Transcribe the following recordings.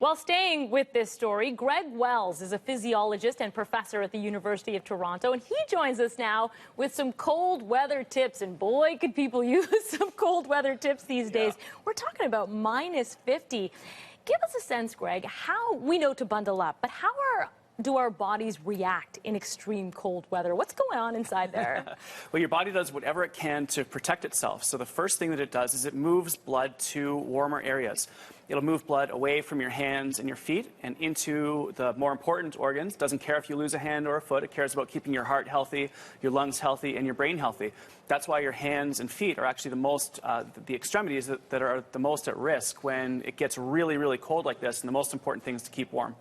Well, staying with this story, Greg Wells is a physiologist and professor at the University of Toronto, and he joins us now with some cold weather tips. And boy, could people use some cold weather tips these days. We're talking about minus 50. Give us a sense, Greg, how we know to bundle up, but how do our bodies react in extreme cold weather? What's going on inside there? Well, your body does whatever it can to protect itself. So the first thing that it does is it moves blood to warmer areas. It'll move blood away from your hands and your feet and into the more important organs. Doesn't care if you lose a hand or a foot. It cares about keeping your heart healthy, your lungs healthy, and your brain healthy. That's why your hands and feet are actually the extremities that are the most at risk when it gets really, really cold like this. And the most important thing is to keep warm.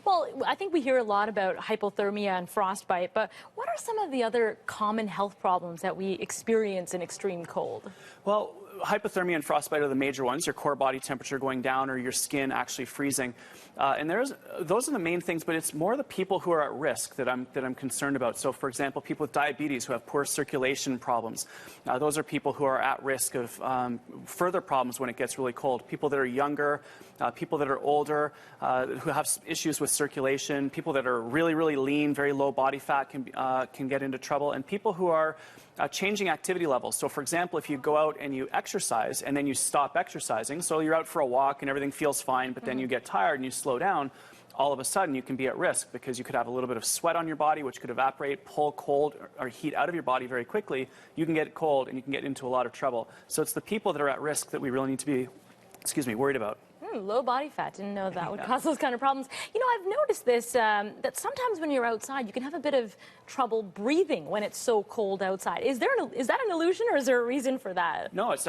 Well, I think we hear a lot about hypothermia and frostbite, but what are some of the other common health problems that we experience in extreme cold? Well, hypothermia and frostbite are the major ones, your core body temperature going down or your skin actually freezing. And those are the main things, but it's more the people who are at risk that I'm concerned about. So, for example, people with diabetes who have poor circulation problems. Those are people who are at risk of further problems when it gets really cold. People that are younger, people that are older, who have issues with circulation, people that are really, really lean, very low body fat can get into trouble, and people who are changing activity levels. So, for example, if you go out and you exercise and then you stop exercising, so you're out for a walk and everything feels fine, but then you get tired and you slow down, all of a sudden you can be at risk because you could have a little bit of sweat on your body, which could evaporate, pull cold or heat out of your body very quickly. You can get cold and you can get into a lot of trouble. So it's the people that are at risk that we really need to be, worried about. Low body fat. Didn't know that would cause those kind of problems. You know, I've noticed this, that sometimes when you're outside, you can have a bit of trouble breathing when it's so cold outside. Is that an illusion, or is there a reason for that? No, it's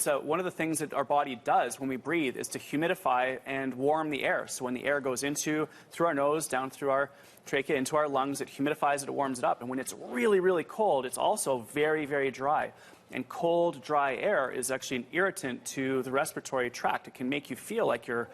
one of the things that our body does when we breathe is to humidify and warm the air. So when the air goes through our nose, down through our trachea, into our lungs, it humidifies it, it warms it up. And when it's really, really cold, it's also very, very dry. And cold, dry air is actually an irritant to the respiratory tract. It can make you feel like you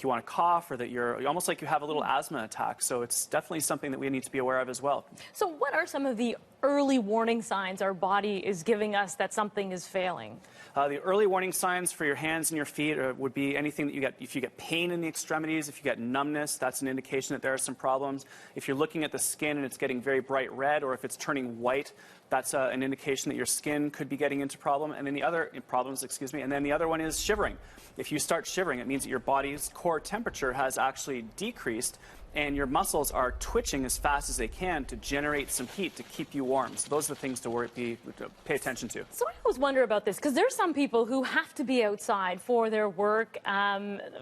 want to cough, or that you're almost like you have a little asthma attack. So it's definitely something that we need to be aware of as well. So what are some of the early warning signs our body is giving us that something is failing? The early warning signs for your hands and your feet would be anything that you get. If you get pain in the extremities, if you get numbness, that's an indication that there are some problems. If you're looking at the skin and it's getting very bright red, or if it's turning white, that's an indication that your skin could be getting into problem. And then the other one is shivering. If you start shivering, it means that your body's core temperature has actually decreased, and your muscles are twitching as fast as they can to generate some heat to keep you warm. So those are the things to pay attention to. So I always wonder about this, because there's some people who have to be outside for their work,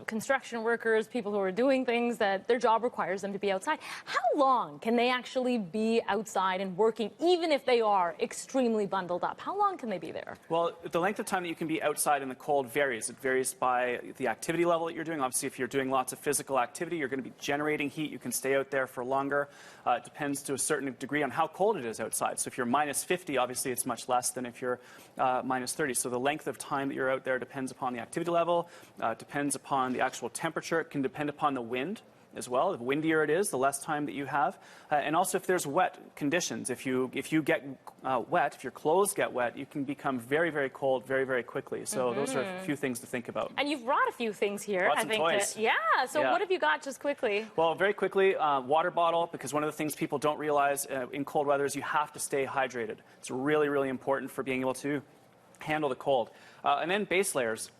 construction workers, people who are doing things that their job requires them to be outside. How long can they actually be outside and working, even if they are extremely bundled up? How long can they be there? Well, the length of time that you can be outside in the cold varies. It varies by the activity level that you're doing. Obviously, if you're doing lots of physical activity, you're going to be generating heat. You can stay out there for longer. It depends to a certain degree on how cold it is outside. So if you're minus 50, obviously it's much less than if you're minus 30. So the length of time that you're out there depends upon the activity level, depends upon the actual temperature. It can depend upon the wind as well. The windier it is, the less time that you have. And also if there's wet conditions. If you get wet, if your clothes get wet, you can become very, very cold very, very quickly. So those are a few things to think about. And you've brought a few things here. Brought some toys. So what have you got just quickly? Well, very quickly, water bottle, because one of the things people don't realize in cold weather is you have to stay hydrated. It's really, really important for being able to handle the cold. And then base layers.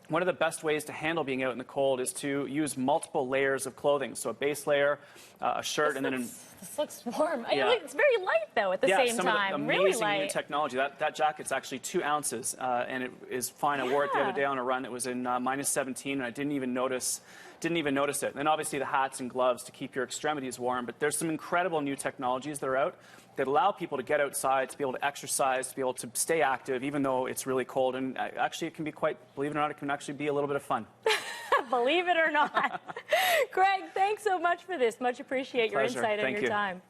One of the best ways to handle being out in the cold is to use multiple layers of clothing. So a base layer, a shirt, and then this looks warm. It's very light, though, at the same time. Some amazing new technology. That jacket's actually 2 ounces, and it is fine. I wore it the other day on a run. It was in minus 17, and I didn't even notice it. And then obviously the hats and gloves to keep your extremities warm. But there's some incredible new technologies that are out that allow people to get outside, to be able to exercise, to be able to stay active, even though it's really cold. And actually, it can be quite, believe it or not, it can actually be a little bit of fun. Believe it or not. Greg, thanks so much for this. Much appreciate your insight and your time.